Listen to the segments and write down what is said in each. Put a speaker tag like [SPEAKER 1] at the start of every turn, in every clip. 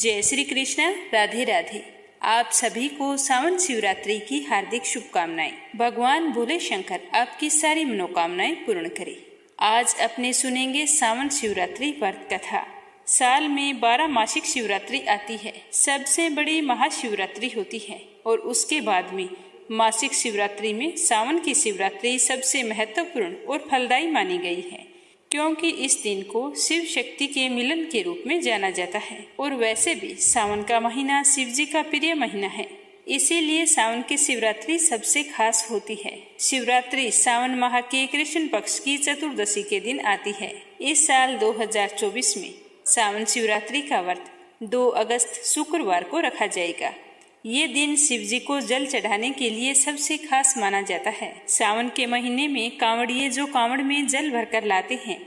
[SPEAKER 1] जय श्री कृष्ण। राधे राधे। आप सभी को सावन शिवरात्रि की हार्दिक शुभकामनाएं। भगवान भोले शंकर आपकी सारी मनोकामनाएं पूर्ण करे। आज अपने सुनेंगे सावन शिवरात्रि व्रत कथा। साल में 12 मासिक शिवरात्रि आती है, सबसे बड़ी महाशिवरात्रि होती है और उसके बाद में मासिक शिवरात्रि में सावन की शिवरात्रि सबसे महत्वपूर्ण और फलदायी मानी गई है, क्योंकि इस दिन को शिव शक्ति के मिलन के रूप में जाना जाता है। और वैसे भी सावन का महीना शिव जी का प्रिय महीना है, इसीलिए सावन की शिवरात्रि सबसे खास होती है। शिवरात्रि सावन माह के कृष्ण पक्ष की चतुर्दशी के दिन आती है। इस साल 2024 में सावन शिवरात्रि का व्रत 2 अगस्त शुक्रवार को रखा जाएगा। ये दिन शिव जी को जल चढ़ाने के लिए सबसे खास माना जाता है। सावन के महीने में कांवड़िए जो कांवड़ में जल भरकर लाते हैं,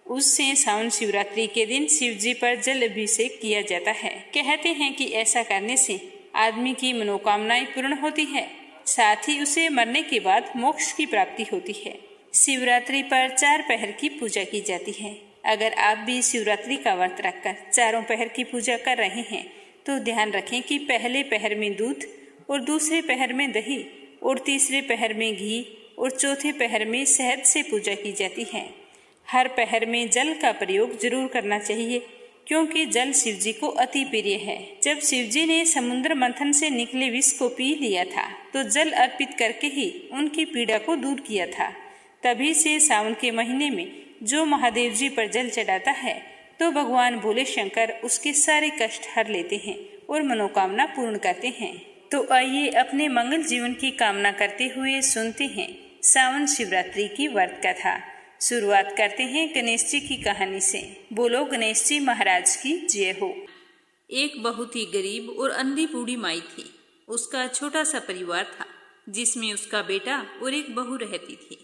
[SPEAKER 1] उससे सावन शिवरात्रि के दिन शिव जी पर जल अभिषेक किया जाता है। कहते हैं कि ऐसा करने से आदमी की मनोकामनाएं पूर्ण होती है, साथ ही उसे मरने के बाद मोक्ष की प्राप्ति होती है। शिवरात्रि पर 4 पहर की पूजा की जाती है। अगर आप भी शिवरात्रि का व्रत रखकर 4 पहर की पूजा कर रहे हैं तो ध्यान रखें कि पहले पहर में दूध और दूसरे पहर में दही और तीसरे पहर में घी और चौथे पहर में शहद से पूजा की जाती है। हर पहर में जल का प्रयोग जरूर करना चाहिए, क्योंकि जल शिव जी को अति प्रिय है। जब शिव जी ने समुद्र मंथन से निकले विष को पी लिया था तो जल अर्पित करके ही उनकी पीड़ा को दूर किया था। तभी से सावन के महीने में जो महादेव जी पर जल चढ़ाता है तो भगवान भोले शंकर उसके सारे कष्ट हर लेते हैं और मनोकामना पूर्ण करते हैं। तो आइए अपने मंगल जीवन की कामना करते हुए सुनते हैं सावन शिवरात्रि की व्रत कथा। शुरुआत करते हैं गणेश जी की कहानी से। बोलो गणेश जी महाराज की जय हो। एक बहुत ही गरीब और अंधी बूढ़ी माई थी। उसका छोटा सा परिवार था, जिसमें उसका बेटा और एक बहू रहती थी।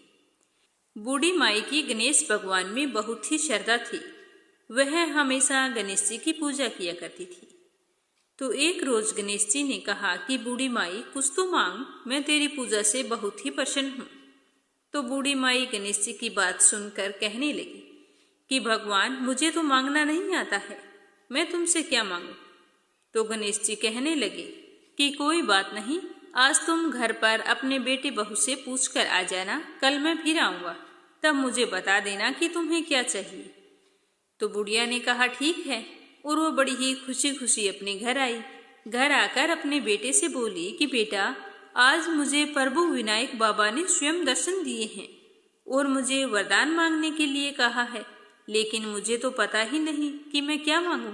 [SPEAKER 1] बूढ़ी माई की गणेश भगवान में बहुत ही श्रद्धा थी। वह हमेशा गणेश जी की पूजा किया करती थी। तो एक रोज गणेश जी ने कहा कि बूढ़ी माई कुछ तो मांग, मैं तेरी पूजा से बहुत ही प्रसन्न हूँ। तो बूढ़ी माई गणेश जी की बात सुनकर कहने लगी कि भगवान, मुझे तो मांगना नहीं आता है, मैं तुमसे क्या मांगू। तो गणेश जी कहने लगे कि कोई बात नहीं, आज तुम घर पर अपने बेटे बहू से पूछ कर आ जाना, कल मैं फिर आऊँगा, तब मुझे बता देना कि तुम्हें क्या चाहिए। तो बुढ़िया ने कहा ठीक है, और वो बड़ी ही खुशी खुशी अपने घर आई। घर आकर अपने बेटे से बोली कि बेटा, आज मुझे प्रभु विनायक बाबा ने स्वयं दर्शन दिए हैं और मुझे वरदान मांगने के लिए कहा है, लेकिन मुझे तो पता ही नहीं कि मैं क्या मांगूं।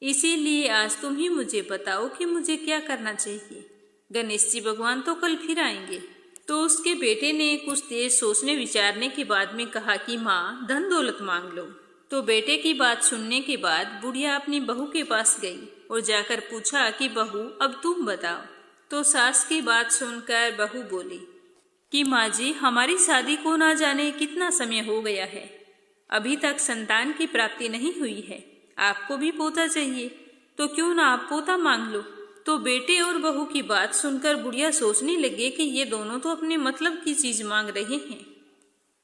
[SPEAKER 1] इसीलिए आज तुम ही मुझे बताओ कि मुझे क्या करना चाहिए। गणेश जी भगवान तो कल फिर आएंगे। तो उसके बेटे ने कुछ देर सोचने विचारने के बाद में कहा कि माँ, धन दौलत मांग लो। तो बेटे की बात सुनने के बाद बुढ़िया अपनी बहू के पास गई और जाकर पूछा कि बहू, अब तुम बताओ। तो सास की बात सुनकर बहू बोली कि माँ जी, हमारी शादी को ना जाने कितना समय हो गया है, अभी तक संतान की प्राप्ति नहीं हुई है। आपको भी पोता चाहिए, तो क्यों ना आप पोता मांग लो। तो बेटे और बहू की बात सुनकर बुढ़िया सोचने लगे कि ये दोनों तो अपने मतलब की चीज मांग रहे हैं।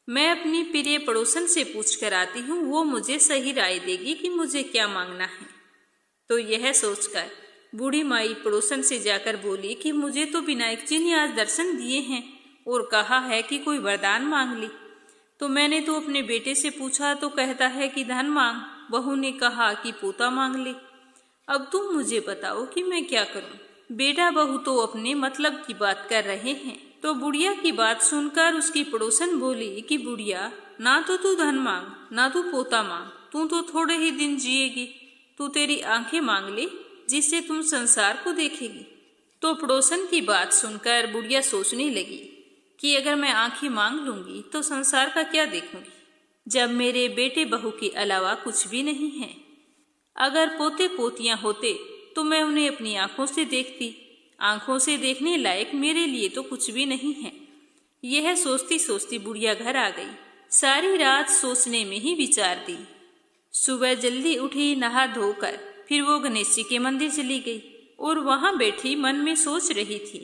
[SPEAKER 1] मैं अपनी प्रिय पड़ोसन से पूछ कर आती हूँ, वो मुझे सही राय देगी कि मुझे क्या मांगना है। तो यह सोचकर बूढ़ी माई पड़ोसन से जाकर बोली कि मुझे तो विनायक जी ने आज दर्शन दिए हैं और कहा है कि कोई वरदान मांग ली। तो मैंने तो अपने बेटे से पूछा तो कहता है कि धन मांग। बहू ने कहा कि पोता मांग ले। अब तुम मुझे बताओ कि मैं क्या करूं। बेटा बहू तो अपने मतलब की बात कर रहे हैं। तो बुढ़िया की बात सुनकर उसकी पड़ोसन बोली कि बुढ़िया, ना तो तू धन मांग, ना तू पोता मांग, तू तो थोड़े ही दिन जिएगी। तू तेरी आंखें मांग ले, जिससे तुम संसार को देखेगी। तो पड़ोसन की बात सुनकर बुढ़िया सोचने लगी कि अगर मैं आंखें मांग लूंगी तो संसार का क्या देखूंगी, जब मेरे बेटे बहू के अलावा कुछ भी नहीं है। अगर पोते पोतियां होते तो मैं उन्हें अपनी आंखों से देखती। आंखों से देखने लायक मेरे लिए तो कुछ भी नहीं है। यह सोचती सोचती बुढ़िया घर आ गई। सारी रात सोचने में ही विचार दी। सुबह जल्दी उठी, नहा धोकर फिर वो गणेश जी के मंदिर चली गई और वहां बैठी मन में सोच रही थी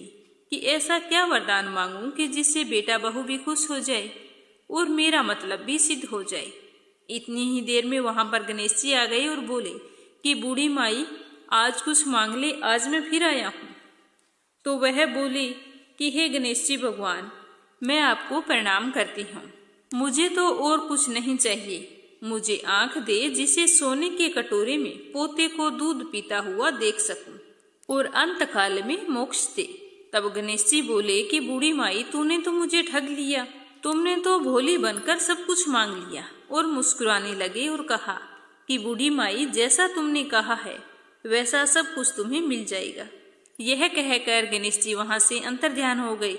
[SPEAKER 1] कि ऐसा क्या वरदान मांगूं कि जिससे बेटा बहू भी खुश हो जाए और मेरा मतलब भी सिद्ध हो जाए। इतनी ही देर में वहां पर गणेश जी आ गए और बोले कि बूढ़ी माई, आज कुछ मांग ले, आज मैं फिर आया हूँ। तो वह बोली कि हे गणेश जी भगवान, मैं आपको प्रणाम करती हूँ। मुझे तो और कुछ नहीं चाहिए। मुझे आंख दे जिसे सोने के कटोरे में पोते को दूध पीता हुआ देख सकूं और अंत काल में मोक्ष दे। तब गणेश जी बोले कि बूढ़ी माई, तूने तो मुझे ठग लिया। तुमने तो भोली बनकर सब कुछ मांग लिया। और मुस्कुराने लगे और कहा कि बूढ़ी माई, जैसा तुमने कहा है वैसा सब कुछ तुम्हें मिल जाएगा। यह कहकर गणेश जी वहां से अंतर्ध्यान हो गए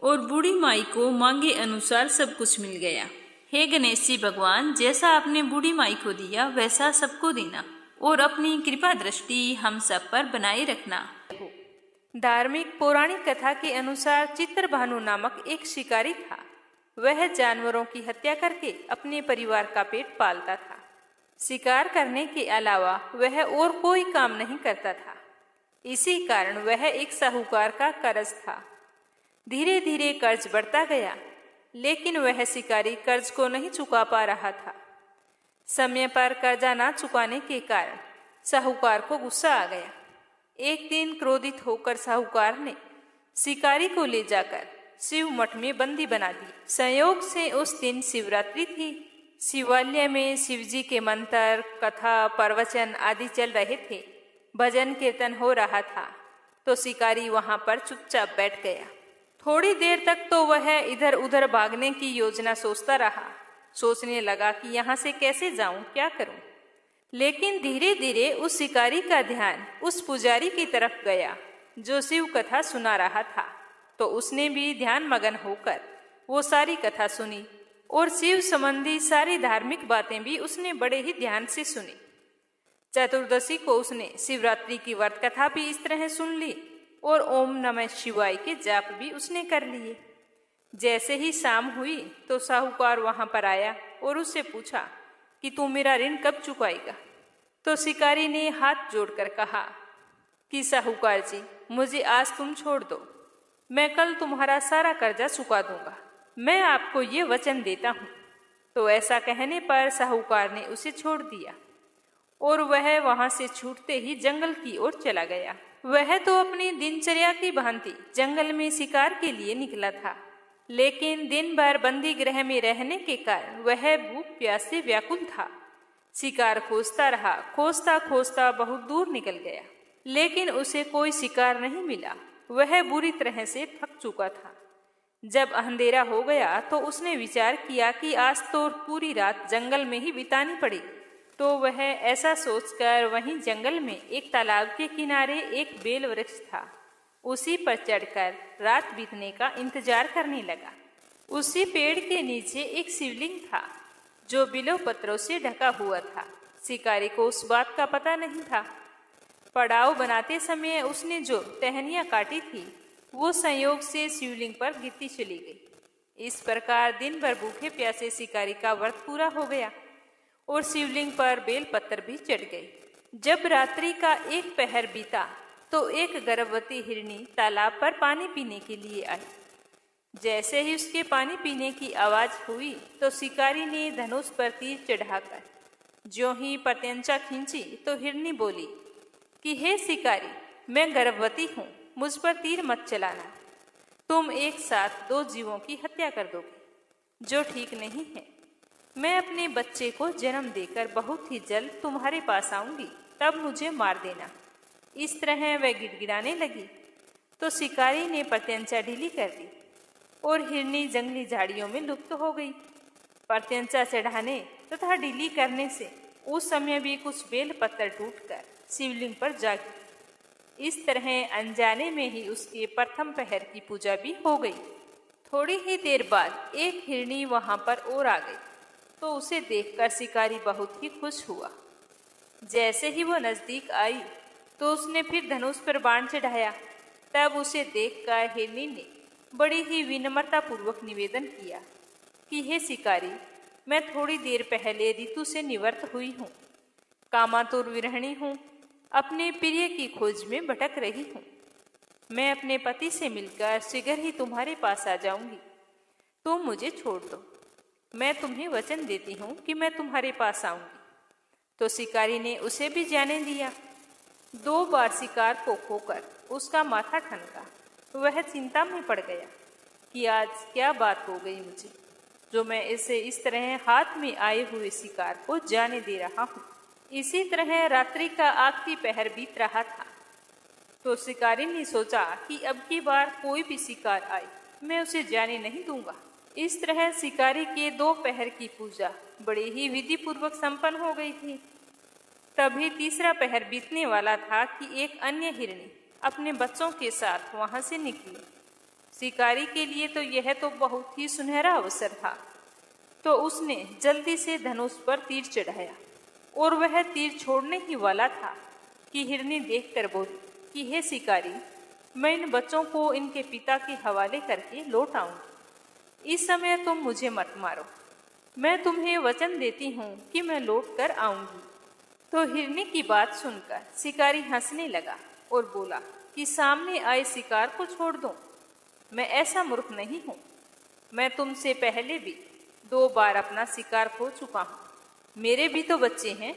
[SPEAKER 1] और बूढ़ी माई को मांगे अनुसार सब कुछ मिल गया। हे गणेश जी भगवान, जैसा आपने बूढ़ी माई को दिया वैसा सबको देना और अपनी कृपा दृष्टि हम सब पर बनाए रखना। धार्मिक पौराणिक कथा के अनुसार चित्रभानु नामक एक शिकारी था। वह जानवरों की हत्या करके अपने परिवार का पेट पालता था। शिकार करने के अलावा वह और कोई काम नहीं करता था। इसी कारण वह एक साहूकार का कर्ज था। धीरे धीरे कर्ज बढ़ता गया, लेकिन वह शिकारी कर्ज को नहीं चुका पा रहा था। समय पर कर्जा ना चुकाने के कारण साहूकार को गुस्सा आ गया। एक दिन क्रोधित होकर साहूकार ने शिकारी को ले जाकर शिव मठ में बंदी बना दी। संयोग से उस दिन शिवरात्रि थी। शिवालय में शिवजी के मंत्र, कथा, प्रवचन आदि चल रहे थे। भजन कीर्तन हो रहा था। तो शिकारी वहां पर चुपचाप बैठ गया। थोड़ी देर तक तो वह इधर उधर भागने की योजना सोचता रहा। सोचने लगा कि यहाँ से कैसे जाऊं, क्या करूं। लेकिन धीरे धीरे उस शिकारी का ध्यान उस पुजारी की तरफ गया जो शिव कथा सुना रहा था। तो उसने भी ध्यान मगन होकर वो सारी कथा सुनी और शिव संबंधी सारी धार्मिक बातें भी उसने बड़े ही ध्यान से सुनी। चतुर्दशी को उसने शिवरात्रि की व्रत कथा भी इस तरह सुन ली और ओम नमः शिवाय के जाप भी उसने कर लिए। जैसे ही शाम हुई तो साहूकार वहां पर आया और उससे पूछा कि तू मेरा ऋण कब चुकाएगा। तो शिकारी ने हाथ जोड़कर कहा कि साहूकार जी, मुझे आज तुम छोड़ दो, मैं कल तुम्हारा सारा कर्जा चुका दूंगा। मैं आपको ये वचन देता हूँ। तो ऐसा कहने पर साहूकार ने उसे छोड़ दिया और वह वहां से छूटते ही जंगल की ओर चला गया। वह तो अपनी दिनचर्या की भांति जंगल में शिकार के लिए निकला था, लेकिन दिन भर बंदी गृह में रहने के कारण वह भूख प्यास से व्याकुल था। शिकार खोजता रहा, खोजता खोजता बहुत दूर निकल गया, लेकिन उसे कोई शिकार नहीं मिला। वह बुरी तरह से थक चुका था। जब अंधेरा हो गया तो उसने विचार किया कि आज तो पूरी रात जंगल में ही बितानी पड़ेगी। तो वह ऐसा सोचकर वहीं जंगल में एक तालाब के किनारे एक बेल वृक्ष था, उसी पर चढ़कर रात बीतने का इंतजार करने लगा। उसी पेड़ के नीचे एक शिवलिंग था जो बिलो पत्रों से ढका हुआ था। शिकारी को उस बात का पता नहीं था। पड़ाव बनाते समय उसने जो टहनियां काटी थी वो संयोग से शिवलिंग पर गिरती चली गई। इस प्रकार दिन भर भूखे प्यासे शिकारी का व्रत पूरा हो गया और शिवलिंग पर बेलपत्र भी चढ़ गई। जब रात्रि का एक पहर बीता तो एक गर्भवती हिरनी तालाब पर पानी पीने के लिए आई। जैसे ही उसके पानी पीने की आवाज हुई तो शिकारी ने धनुष पर तीर चढ़ाकर ज्यों ही प्रत्यंचा खींची तो हिरनी बोली कि हे शिकारी, मैं गर्भवती हूँ, मुझ पर तीर मत चलाना। तुम एक साथ दो जीवों की हत्या कर दोगे, जो ठीक नहीं है। मैं अपने बच्चे को जन्म देकर बहुत ही जल्द तुम्हारे पास आऊंगी, तब मुझे मार देना। इस तरह वह गिड़गिड़ाने लगी तो शिकारी ने प्रत्यंचा ढीली कर दी और हिरनी जंगली झाड़ियों में लुप्त हो गई। प्रत्यंचा चढ़ाने तथा ढीली करने से उस समय भी कुछ बेल पत्थर टूटकर शिवलिंग पर जा गिरे। इस तरह अनजाने में ही उसके प्रथम पहर की पूजा भी हो गई। थोड़ी ही देर बाद एक हिरनी वहां पर और आ गई तो उसे देखकर शिकारी बहुत ही खुश हुआ। जैसे ही वो नजदीक आई तो उसने फिर धनुष पर बाण चढ़ाया। तब उसे देखकर हिरनी ने बड़ी ही विनम्रता पूर्वक निवेदन किया कि हे शिकारी, मैं थोड़ी देर पहले ऋतु से निवृत्त हुई हूँ, कामातुर विरहिणी हूँ, अपने प्रिय की खोज में भटक रही हूँ। मैं अपने पति से मिलकर शीघ्र ही तुम्हारे पास आ जाऊंगी। तुम मुझे छोड़ दो, मैं तुम्हें वचन देती हूँ कि मैं तुम्हारे पास आऊंगी। तो शिकारी ने उसे भी जाने दिया।
[SPEAKER 2] 2 बार शिकार को खोकर उसका माथा ठनका। वह चिंता में पड़ गया कि आज क्या बात हो गई मुझे, जो मैं इसे इस तरह हाथ में आए हुए शिकार को जाने दे रहा हूँ। इसी तरह रात्रि का आखिरी पहर बीत रहा था, तो शिकारी ने सोचा कि अब की बार कोई भी शिकार आए मैं उसे जाने नहीं दूंगा। इस तरह शिकारी के 2 पहर की पूजा बड़े ही विधि पूर्वक संपन्न हो गई थी। तभी तीसरा पहर बीतने वाला था कि एक अन्य हिरनी अपने बच्चों के साथ वहां से निकली। शिकारी के लिए तो यह तो बहुत ही सुनहरा अवसर था, तो उसने जल्दी से धनुष पर तीर चढ़ाया और वह तीर छोड़ने ही वाला था कि हिरनी देखकर बोली कि हे शिकारी, मैं इन बच्चों को इनके पिता के हवाले करके लौट आऊंगी। इस समय तुम मुझे मत मारो, मैं तुम्हें वचन देती हूँ कि मैं लौट कर आऊंगी। तो हिरनी की बात सुनकर शिकारी हंसने लगा और बोला कि सामने आए शिकार को छोड़ दो, मैं ऐसा मूर्ख नहीं हूँ। मैं तुमसे पहले भी 2 बार अपना शिकार खो चुका हूँ। मेरे भी तो बच्चे हैं,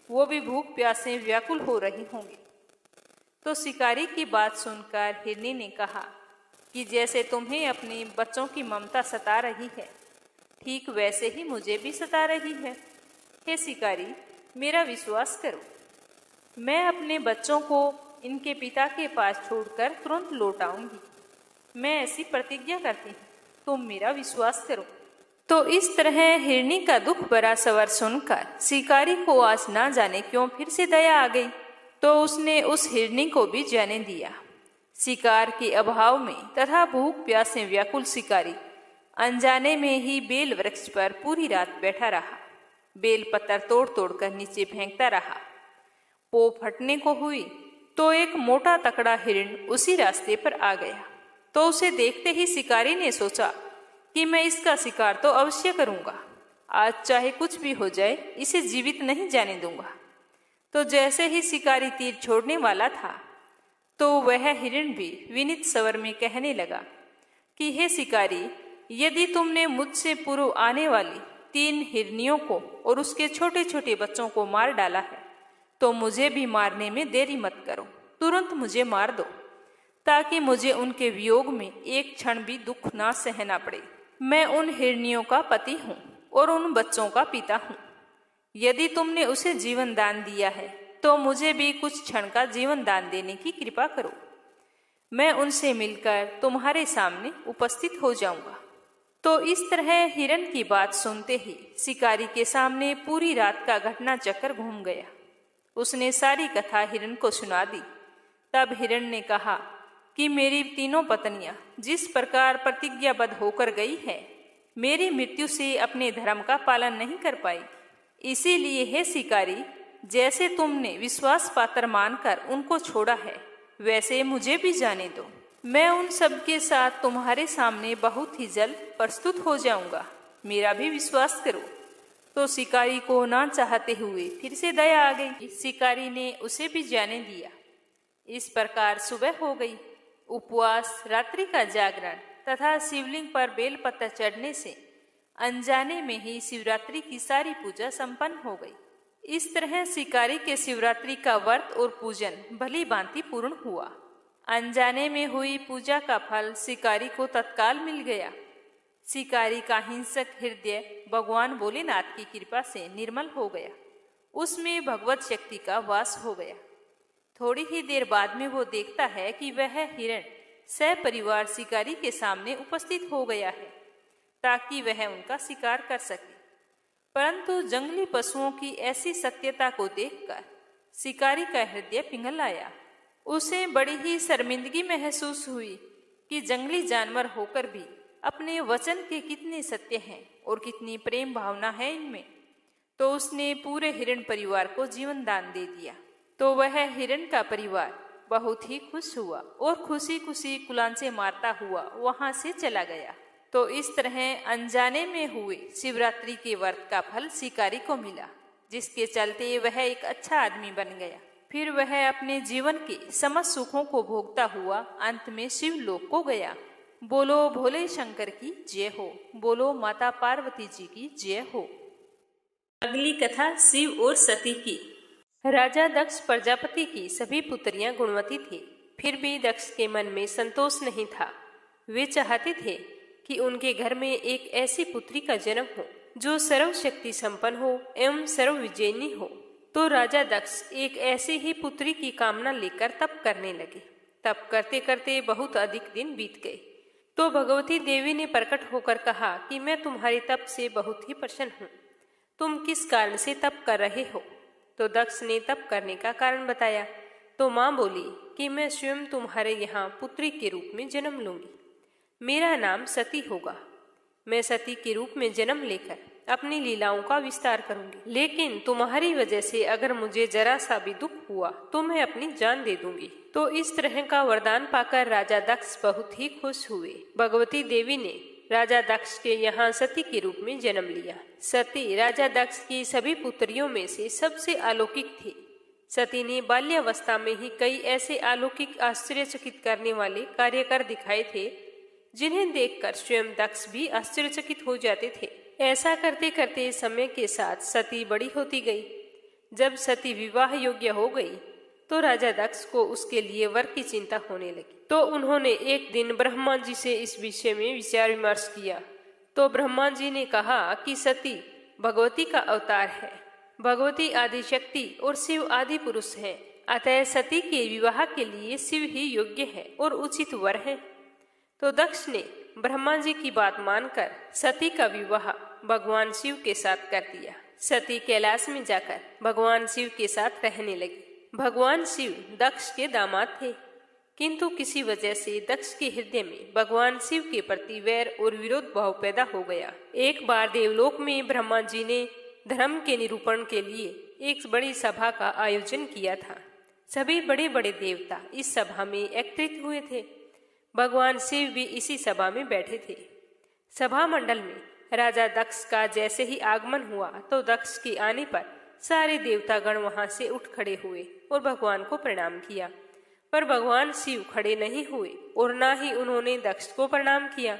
[SPEAKER 2] वो भी भूख प्यास से व्याकुल हो रही होंगे। तो शिकारी की बात सुनकर हिरनी ने कहा कि जैसे तुम्हें अपने बच्चों की ममता सता रही है, ठीक वैसे ही मुझे भी सता रही है। हे शिकारी, मेरा विश्वास करो, मैं अपने बच्चों को इनके पिता के पास छोड़कर तुरंत लौट आऊंगी। मैं ऐसी प्रतिज्ञा करती हूँ, तुम मेरा विश्वास करो। तो इस तरह हिरनी का दुख भरा स्वर सुनकर शिकारी को आज ना जाने क्यों फिर से दया आ गई, तो उसने उस हिरनी को भी जाने दिया। शिकार के अभाव में तथा भूख प्यास से व्याकुल शिकारी अनजाने में ही बेल वृक्ष पर पूरी रात बैठा रहा। बेल पत्तर तोड़ तोड़ कर नीचे फेंकता रहा। पो फटने को हुई तो एक मोटा तकड़ा हिरण उसी रास्ते पर आ गया। तो उसे देखते ही शिकारी ने सोचा कि मैं इसका शिकार तो अवश्य करूंगा, आज चाहे कुछ भी हो जाए, इसे जीवित नहीं जाने दूंगा। तो जैसे ही शिकारी तीर छोड़ने वाला था, तो वह हिरण भी विनीत स्वर में कहने लगा कि हे शिकारी, यदि तुमने मुझसे पूर्व आने वाली 3 हिरनियों को और उसके छोटे छोटे बच्चों को मार डाला है, तो मुझे भी मारने में देरी मत करो, तुरंत मुझे मार दो, ताकि मुझे उनके वियोग में एक क्षण भी दुख ना सहना पड़े। मैं उन हिरनियों का पति हूँ और उन बच्चों का पिता हूँ। यदि तुमने उसे जीवन दान दिया है, तो मुझे भी कुछ क्षण का जीवन दान देने की कृपा करो। मैं उनसे मिलकर तुम्हारे सामने उपस्थित हो जाऊंगा। तो इस तरह हिरण की बात सुनते ही शिकारी के सामने पूरी रात का घटना चक्र घूम गया। उसने सारी कथा हिरण को सुना दी। तब हिरण ने कहा कि मेरी 3 पत्नियां जिस प्रकार प्रतिज्ञाबद्ध होकर गई है, मेरी मृत्यु से अपने धर्म का पालन नहीं कर पाई। इसीलिए हे शिकारी, जैसे तुमने विश्वास पात्र मानकर उनको छोड़ा है, वैसे मुझे भी जाने दो। मैं उन सब के साथ तुम्हारे सामने बहुत ही जल्द प्रस्तुत हो जाऊंगा, मेरा भी विश्वास करो। तो शिकारी को ना चाहते हुए फिर से दया आ गई। शिकारी ने उसे भी जाने दिया। इस प्रकार सुबह हो गई। उपवास, रात्रि का जागरण तथा शिवलिंग पर बेलपत्र चढ़ने से अनजाने में ही शिवरात्रि की सारी पूजा संपन्न हो गई। इस तरह शिकारी के शिवरात्रि का व्रत और पूजन भली भांति पूर्ण हुआ। अनजाने में हुई पूजा का फल शिकारी को तत्काल मिल गया। शिकारी का हिंसक हृदय भगवान भोलेनाथ की कृपा से निर्मल हो गया। उसमें भगवत शक्ति का वास हो गया। थोड़ी ही देर बाद में वो देखता है कि वह हिरण सपरिवार शिकारी के सामने उपस्थित हो गया है, ताकि वह उनका शिकार कर सके। परंतु जंगली पशुओं की ऐसी सत्यता को देखकर शिकारी का हृदय पिघल आया। उसे बड़ी ही शर्मिंदगी महसूस हुई कि जंगली जानवर होकर भी अपने वचन के कितने सत्य हैं और कितनी प्रेम भावना है इनमें। तो उसने पूरे हिरण परिवार को जीवन दान दे दिया। तो वह हिरण का परिवार बहुत ही खुश हुआ और खुशी खुशी कुलांचे मारता हुआ वहां से चला गया। तो इस तरह अनजाने में हुए शिवरात्रि के व्रत का फल शिकारी को मिला, जिसके चलते वह एक अच्छा आदमी बन गया। फिर वह अपने जीवन के समस्त सुखों को भोगता हुआ अंत में शिवलोक को गया। बोलो भोले शंकर की जय हो, बोलो माता पार्वती जी की जय हो।
[SPEAKER 1] अगली कथा शिव और सती की।
[SPEAKER 2] राजा दक्ष प्रजापति की सभी पुत्रियां गुणवती थी, फिर भी दक्ष के मन में संतोष नहीं था। वे चाहते थे कि उनके घर में एक ऐसी पुत्री का जन्म हो जो सर्वशक्ति संपन्न हो एवं सर्वविजयिनी हो। तो राजा दक्ष एक ऐसी ही पुत्री की कामना लेकर तप करने लगे। तप करते करते बहुत अधिक दिन बीत गए। तो भगवती देवी ने प्रकट होकर कहा कि मैं तुम्हारे तप से बहुत ही प्रसन्न हूँ। तुम किस कारण से तप कर रहे हो? तो दक्ष ने तप करने का कारण बताया। तो माँ बोली कि मैं स्वयं तुम्हारे यहाँ पुत्री के रूप में जन्म लूंगी। मेरा नाम सती होगा। मैं सती के रूप में जन्म लेकर अपनी लीलाओं का विस्तार करूंगी, लेकिन तुम्हारी वजह से अगर मुझे जरा सा भी दुख हुआ तो मैं अपनी जान दे दूंगी। तो इस तरह का वरदान पाकर राजा दक्ष बहुत ही खुश हुए। भगवती देवी ने राजा दक्ष के यहाँ सती के रूप में जन्म लिया। सती राजा दक्ष की सभी पुत्रियों में से सबसे अलौकिक थी। सती ने बाल्यावस्था में ही कई ऐसे अलौकिक आश्चर्यचकित करने वाले कार्य कर दिखाए थे जिन्हें देखकर स्वयं दक्ष भी आश्चर्यचकित हो जाते थे। ऐसा करते करते समय के साथ सती बड़ी होती गई। जब सती विवाह योग्य हो गई तो राजा दक्ष को उसके लिए वर की चिंता होने लगी। तो उन्होंने एक दिन ब्रह्मा जी से इस विषय में विचार विमर्श किया। तो ब्रह्मा जी ने कहा कि सती भगवती का अवतार है। भगवती आदि शक्ति और शिव आदि पुरुष हैं। अतः सती के विवाह के लिए शिव ही योग्य है और उचित वर है। तो दक्ष ने ब्रह्मा जी की बात मानकर सती का विवाह भगवान शिव के साथ कर दिया। सती कैलाश में जाकर भगवान शिव के साथ रहने लगी। भगवान शिव दक्ष के दामाद थे, किंतु किसी वजह से दक्ष के हृदय में भगवान शिव के प्रति वैर और विरोध भाव पैदा हो गया। एक बार देवलोक में ब्रह्मा जी ने धर्म के निरूपण के लिए एक बड़ी सभा का आयोजन किया था। सभी बड़े बड़े देवता इस सभा में एकत्रित हुए थे। भगवान शिव भी इसी सभा में बैठे थे। सभा मंडल में राजा दक्ष का जैसे ही आगमन हुआ तो दक्ष के आने पर सारे देवतागण वहां से उठ खड़े हुए और भगवान को प्रणाम किया। पर भगवान शिव खड़े नहीं हुए और ना ही उन्होंने दक्ष को प्रणाम किया।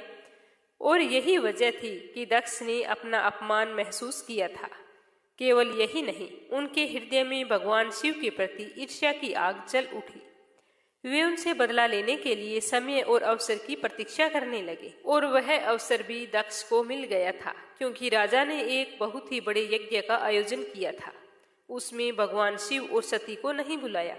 [SPEAKER 2] और यही वजह थी कि दक्ष ने अपना अपमान महसूस किया था। केवल यही नहीं, उनके हृदय में भगवान शिव के प्रति ईर्ष्या की आग जल उठी। वे उनसे बदला लेने के लिए समय और अवसर की प्रतीक्षा करने लगे। और वह अवसर भी दक्ष को मिल गया था, क्योंकि राजा ने एक बहुत ही बड़े यज्ञ का आयोजन किया था। उसमें भगवान शिव और सती को नहीं बुलाया।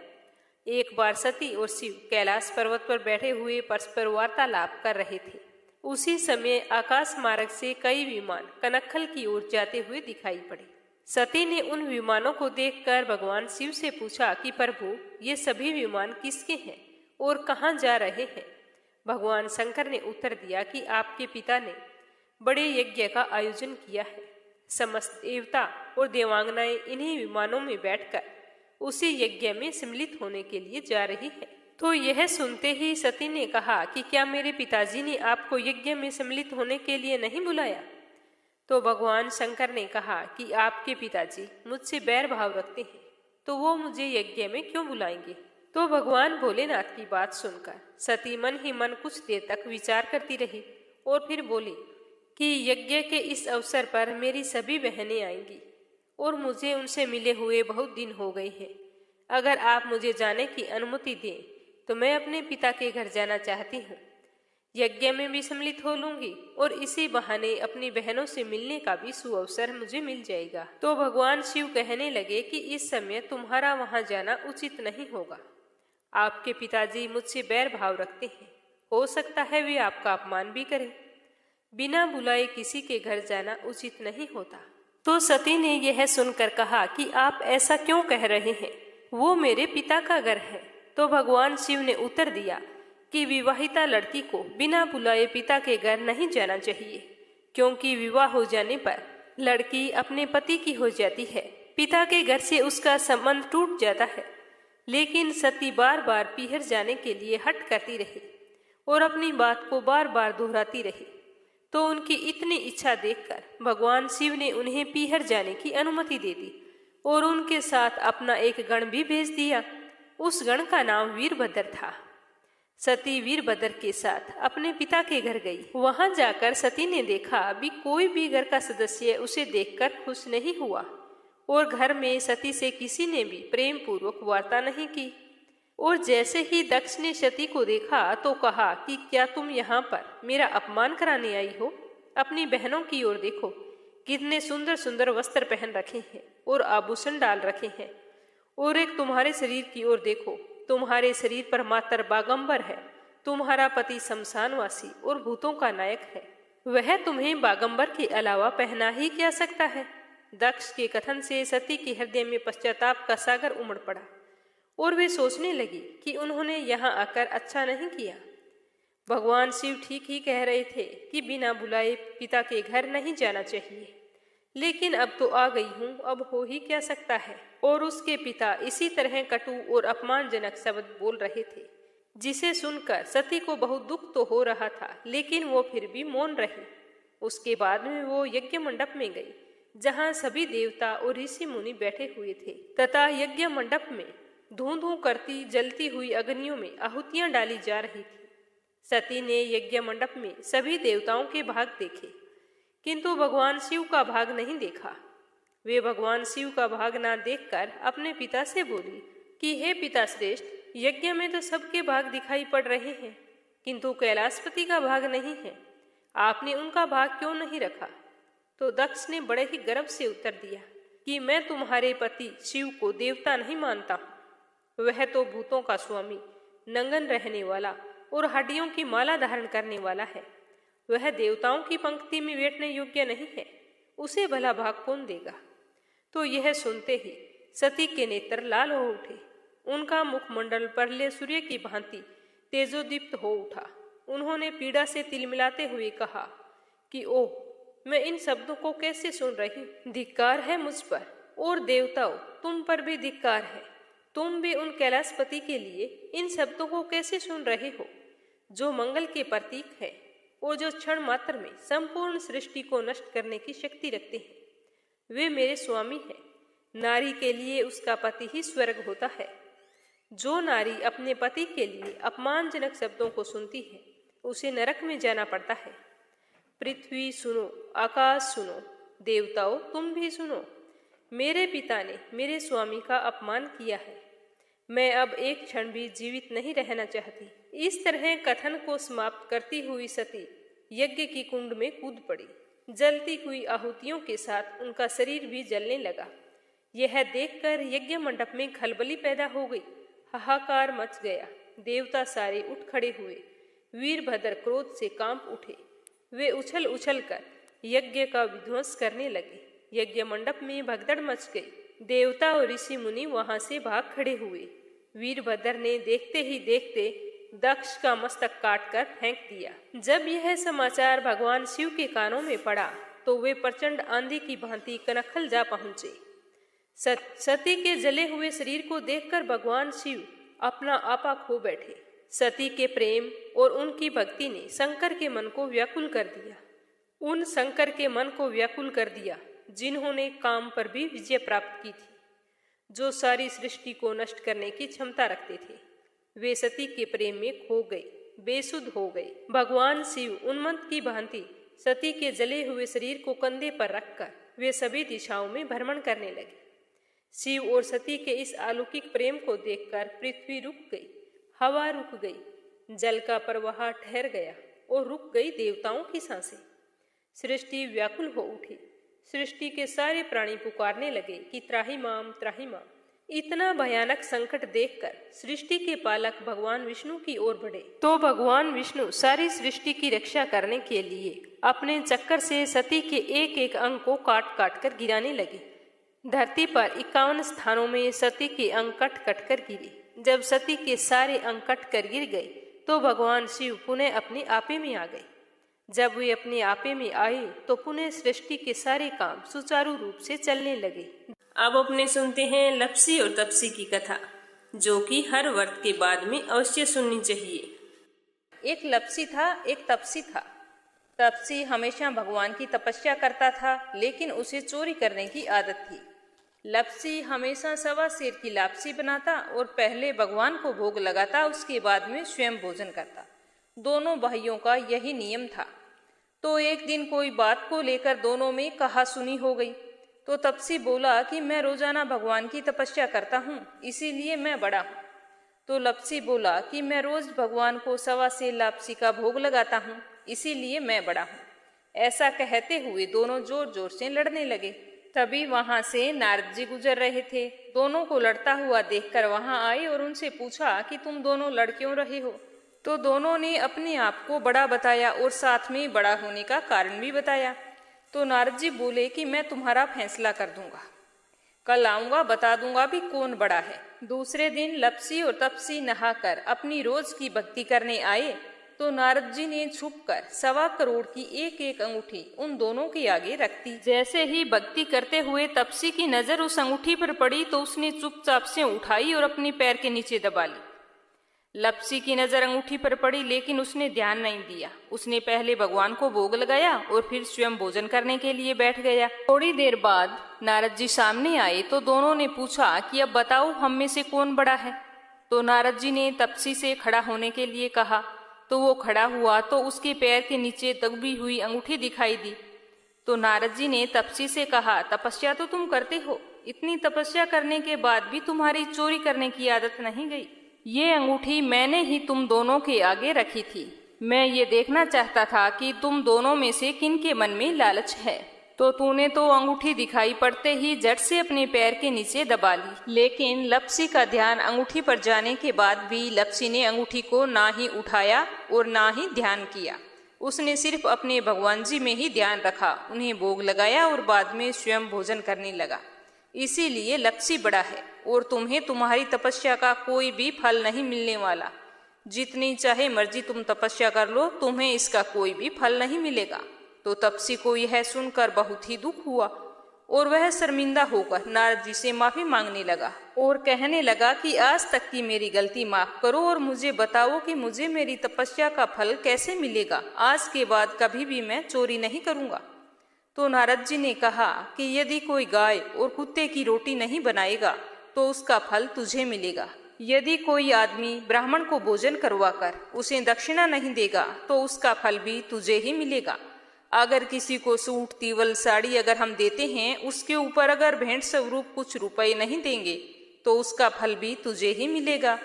[SPEAKER 2] एक बार सती और शिव कैलाश पर्वत पर बैठे हुए परस्पर वार्तालाप कर रहे थे। उसी समय आकाश मार्ग से कई विमान कनखल की ओर जाते हुए दिखाई पड़े। सती ने उन विमानों को देखकर भगवान शिव से पूछा कि प्रभु, ये सभी विमान किसके हैं और कहाँ जा रहे हैं? भगवान शंकर ने उत्तर दिया कि आपके पिता ने बड़े यज्ञ का आयोजन किया है। समस्त देवता और देवांगनाएं इन्हीं विमानों में बैठकर उसी यज्ञ में सम्मिलित होने के लिए जा रही है। तो यह सुनते ही सती ने कहा कि क्या मेरे पिताजी ने आपको यज्ञ में सम्मिलित होने के लिए नहीं बुलाया? तो भगवान शंकर ने कहा कि आपके पिताजी मुझसे बैर भाव रखते हैं, तो वो मुझे यज्ञ में क्यों बुलाएंगे? तो भगवान भोलेनाथ की बात सुनकर सती मन ही मन कुछ देर तक विचार करती रही और फिर बोली कि यज्ञ के इस अवसर पर मेरी सभी बहनें आएंगी और मुझे उनसे मिले हुए बहुत दिन हो गए हैं। अगर आप मुझे जाने की अनुमति दें तो मैं अपने पिता के घर जाना चाहती हूँ। यज्ञ में भी सम्मिलित हो लूंगी और इसी बहाने अपनी बहनों से मिलने का भी सुअवसर मुझे मिल जाएगा। तो भगवान शिव कहने लगे कि इस समय तुम्हारा वहां जाना उचित नहीं होगा। आपके पिताजी मुझसे बैर भाव रखते हैं, हो सकता है वे आपका अपमान भी करें। बिना बुलाए किसी के घर जाना उचित नहीं होता। तो सती ने यह सुनकर कहा कि आप ऐसा क्यों कह रहे हैं? वो मेरे पिता का घर है। तो भगवान शिव ने उत्तर दिया कि विवाहिता लड़की को बिना बुलाए पिता के घर नहीं जाना चाहिए, क्योंकि विवाह हो जाने पर लड़की अपने पति की हो जाती है। पिता के घर से उसका संबंध टूट जाता है। लेकिन सती बार बार पीहर जाने के लिए हट करती रही और अपनी बात को बार बार दोहराती रही। तो उनकी इतनी इच्छा देखकर भगवान शिव ने उन्हें पीहर जाने की अनुमति दे दी और उनके साथ अपना एक गण भी भेज दिया। उस गण का नाम वीरभद्र था। सती वीरभद्र के साथ अपने पिता के घर गई। वहां जाकर सती ने देखा भी कोई भी घर का सदस्य उसे देखकर खुश नहीं हुआ। और घर में सती से किसी ने भी प्रेम पूर्वक वार्ता नहीं की। और जैसे ही दक्ष ने सती को देखा तो कहा कि क्या तुम यहाँ पर मेरा अपमान कराने आई हो? अपनी बहनों की ओर देखो, कितने सुंदर सुंदर वस्त्र पहन रखे हैं और आभूषण डाल रखे हैं। और एक तुम्हारे शरीर की ओर देखो, तुम्हारे शरीर पर मात्र बागंबर है। तुम्हारा पति शमशानवासी और भूतों का नायक है, वह तुम्हें बागंबर के अलावा पहना ही क्या सकता है? दक्ष के कथन से सती के हृदय में पश्चाताप का सागर उमड़ पड़ा और वे सोचने लगी कि उन्होंने यहाँ आकर अच्छा नहीं किया। भगवान शिव ठीक ही कह रहे थे कि बिना बुलाए पिता के घर नहीं जाना चाहिए, लेकिन अब तो आ गई हूँ, अब हो ही क्या सकता है। और उसके पिता इसी तरह कटु और अपमानजनक शब्द बोल रहे थे, जिसे सुनकर सती को बहुत दुख तो हो रहा था, लेकिन वो फिर भी मौन रही। उसके बाद में वो यज्ञ मंडप में गई, जहाँ सभी देवता और ऋषि मुनि बैठे हुए थे, तथा यज्ञ मंडप में धूं धूं करती जलती हुई अग्नियों में आहुतियां डाली जा रही थी। सती ने यज्ञ मंडप में सभी देवताओं के भाग देखे, किंतु भगवान शिव का भाग नहीं देखा। वे भगवान शिव का भाग ना देखकर अपने पिता से बोली कि हे पिता श्रेष्ठ, यज्ञ में तो सबके भाग दिखाई पड़ रहे हैं, किंतु कैलाशपति का भाग नहीं है। आपने उनका भाग क्यों नहीं रखा? तो दक्ष ने बड़े ही गर्व से उत्तर दिया कि मैं तुम्हारे पति शिव को देवता नहीं मानता हूँ। वह तो भूतों का स्वामी, नंगन रहने वाला और हड्डियों की माला धारण करने वाला है। वह देवताओं की पंक्ति में बैठने योग्य नहीं है, उसे भला भाग कौन देगा? तो यह सुनते ही सती के नेत्र लाल हो उठे। उनका मुखमंडल परले सूर्य की भांति तेजोदीप्त हो उठा। उन्होंने पीड़ा से तिलमिलाते हुए कहा कि ओह, मैं इन शब्दों को कैसे सुन रही? धिक्कार है मुझ पर, और देवताओं तुम पर भी धिक्कार है। तुम भी उन कैलाशपति के लिए इन शब्दों को कैसे सुन रहे हो, जो मंगल के प्रतीक है और जो क्षण मात्र में संपूर्ण सृष्टि को नष्ट करने की शक्ति रखते हैं। वे मेरे स्वामी हैं। नारी के लिए उसका पति ही स्वर्ग होता है। जो नारी अपने पति के लिए अपमानजनक शब्दों को सुनती है, उसे नरक में जाना पड़ता है। पृथ्वी सुनो, आकाश सुनो, देवताओं तुम भी सुनो। मेरे पिता ने मेरे स्वामी का अपमान किया है। मैं अब एक क्षण भी जीवित नहीं रहना चाहती। इस तरह कथन को समाप्त करती हुई सती यज्ञ की कुंड में कूद पड़ी। जलती हुई आहुतियों के साथ उनका शरीर भी जलने लगा। यह देखकर यज्ञ मंडप में खलबली पैदा हो गई। हाहाकार मच गया। देवता सारे उठ खड़े हुए। वीरभद्र क्रोध से कांप उठे। वे उछल उछल कर यज्ञ का विध्वंस करने लगे। यज्ञ मंडप में भगदड़ मच गई। देवता और ऋषि मुनि वहां से भाग खड़े हुए। वीरभद्र ने देखते ही देखते दक्ष का मस्तक काटकर फेंक दिया। जब यह समाचार भगवान शिव के कानों में पड़ा तो वे प्रचंड आंधी की भांति कनखल जा पहुंचे। सती के जले हुए शरीर को देखकर भगवान शिव अपना आपा खो बैठे। सती के प्रेम और उनकी भक्ति ने शंकर के मन को व्याकुल कर दिया। उन शंकर के मन को व्याकुल कर दिया जिन्होंने काम पर भी विजय प्राप्त की थी, जो सारी सृष्टि को नष्ट करने की क्षमता रखते थे। वे सती के प्रेम में खो गए, बेसुध हो गए। भगवान शिव उन्मत्त की भांति सती के जले हुए शरीर को कंधे पर रखकर वे सभी दिशाओं में भ्रमण करने लगे। शिव और सती के इस अलौकिक प्रेम को देखकर पृथ्वी रुक गई, हवा रुक गई, जल का प्रवाह ठहर गया और रुक गई देवताओं की सांसें। सृष्टि व्याकुल हो उठी। सृष्टि के सारे प्राणी पुकारने लगे कि त्राहि माम, त्राहि माम। इतना भयानक संकट देखकर सृष्टि के पालक भगवान विष्णु की ओर बढ़े तो भगवान विष्णु सारी सृष्टि की रक्षा करने के लिए अपने चक्कर से सती के एक एक अंग को काट काट कर गिराने लगे। धरती पर 51 स्थानों में सती के अंग कट कट कर गिरे। जब सती के सारे अंग कट कर गिर गए तो भगवान शिव पुनः अपने आपे में आ गए। जब वे अपने आपे में आए तो पुनः सृष्टि के सारे काम सुचारू रूप से चलने लगे। अब अपने सुनते हैं लप्सी और तपसी की कथा, जो कि हर व्रत के बाद में अवश्य सुननी चाहिए। एक लप्सी था, एक तपसी था। तपसी हमेशा भगवान की तपस्या करता था, लेकिन उसे चोरी करने की आदत थी। लप्सी हमेशा सवा सेर की लापसी बनाता और पहले भगवान को भोग लगाता, उसके बाद में स्वयं भोजन करता। दोनों भाइयों का यही नियम था। तो एक दिन कोई बात को लेकर दोनों में कहासुनी हो गई। तो तपसी बोला कि मैं रोजाना भगवान की तपस्या करता हूँ, इसीलिए मैं बड़ा हूँ। तो लपसी बोला कि मैं रोज भगवान को 1.25 सेर लापसी का भोग लगाता हूँ, इसीलिए मैं बड़ा हूँ। ऐसा कहते हुए दोनों जोर जोर से लड़ने लगे। तभी वहां से नारद जी गुजर रहे थे। दोनों को लड़ता हुआ देखकर वहां आए और उनसे पूछा कि तुम दोनों लड़ क्यों रहे हो। तो दोनों ने अपने आप को बड़ा बताया और साथ में बड़ा होने का कारण भी बताया। तो नारद जी बोले कि मैं तुम्हारा फैसला कर दूंगा, कल आऊंगा, बता दूंगा भी कौन बड़ा है। दूसरे दिन लपसी और तपसी नहाकर अपनी रोज की भक्ति करने आए तो नारद जी ने छुपकर 1.25 करोड़ की एक एक अंगूठी उन दोनों के आगे रख दी। जैसे ही भक्ति करते हुए तपसी की नजर उस अंगूठी पर पड़ी तो उसने चुपचाप से उठाई और अपने पैर के नीचे दबा ली। लपसी की नजर अंगूठी पर पड़ी लेकिन उसने ध्यान नहीं दिया। उसने पहले भगवान को भोग लगाया और फिर स्वयं भोजन करने के लिए बैठ गया। थोड़ी देर बाद नारद जी सामने आए तो दोनों ने पूछा कि अब बताओ हम में से कौन बड़ा है। तो नारद जी ने तपसी से खड़ा होने के लिए कहा तो वो खड़ा हुआ तो उसके पैर के नीचे दबी हुई अंगूठी दिखाई दी। तो नारद जी ने तपसी से कहा, तपस्या तो तुम करते हो, इतनी तपस्या करने के बाद भी तुम्हारी चोरी करने की आदत नहीं गई। ये अंगूठी मैंने ही तुम दोनों के आगे रखी थी। मैं ये देखना चाहता था कि तुम दोनों में से किन के मन में लालच है। तो तूने तो अंगूठी दिखाई पड़ते ही झट से अपने पैर के नीचे दबा ली। लेकिन लपसी का ध्यान अंगूठी पर जाने के बाद भी लपसी ने अंगूठी को ना ही उठाया और ना ही ध्यान किया। उसने सिर्फ अपने भगवान जी में ही ध्यान रखा, उन्हें भोग लगाया और बाद में स्वयं भोजन करने लगा। इसीलिए लपसी बड़ा है और तुम्हें तुम्हारी तपस्या का कोई भी फल नहीं मिलने वाला। जितनी चाहे मर्जी तुम तपस्या कर लो, तुम्हें इसका कोई भी फल नहीं मिलेगा। तो तपसी को यह सुनकर बहुत ही दुख हुआ और वह शर्मिंदा होकर नारद जी से माफी मांगने लगा और कहने लगा कि आज तक की मेरी गलती माफ करो और मुझे बताओ कि मुझे मेरी तपस्या का फल कैसे मिलेगा। आज के बाद कभी भी मैं चोरी नहीं करूंगा। तो नारद जी ने कहा कि यदि कोई गाय और कुत्ते की रोटी नहीं बनाएगा तो उसका फल तुझे मिलेगा। यदि कोई आदमी ब्राह्मण को भोजन करवाकर उसे दक्षिणा नहीं देगा तो उसका फल भी तुझे ही मिलेगा। अगर किसी को सूट, तीवल, साड़ी अगर हम देते हैं, उसके ऊपर अगर भेंट स्वरूप कुछ रुपए नहीं देंगे तो उसका फल भी तुझे ही मिलेगा।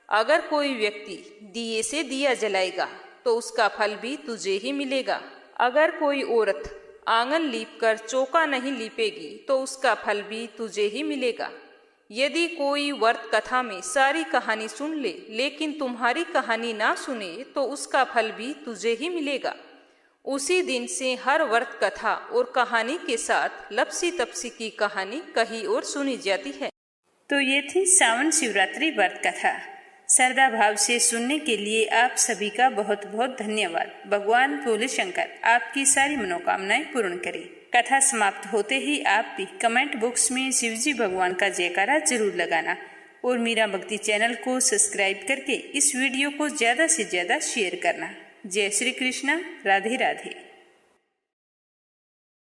[SPEAKER 2] अगर कोई व्यक्ति दिए से दिया जलाएगा तो उसका फल भी तुझे ही मिलेगा। अगर कोई औरत आंगन लीपकर चौका नहीं लीपेगी तो उसका फल भी तुझे ही मिलेगा। यदि कोई व्रत कथा में सारी कहानी सुन ले लेकिन तुम्हारी कहानी ना सुने तो उसका फल भी तुझे ही मिलेगा। उसी दिन से हर व्रत कथा और कहानी के साथ लपसी तपसी की कहानी कहीं और सुनी जाती है।
[SPEAKER 1] तो ये थी सावन शिवरात्रि व्रत कथा। श्रद्धा भाव से सुनने के लिए आप सभी का बहुत बहुत धन्यवाद। भगवान भोले शंकर आपकी सारी मनोकामनाएं पूर्ण करें। कथा समाप्त होते ही आप भी कमेंट बॉक्स में शिवजी भगवान का जयकारा जरूर लगाना और मीरा भक्ति चैनल को सब्सक्राइब करके इस वीडियो को ज्यादा से ज्यादा शेयर करना। जय श्री कृष्णा, राधे राधे।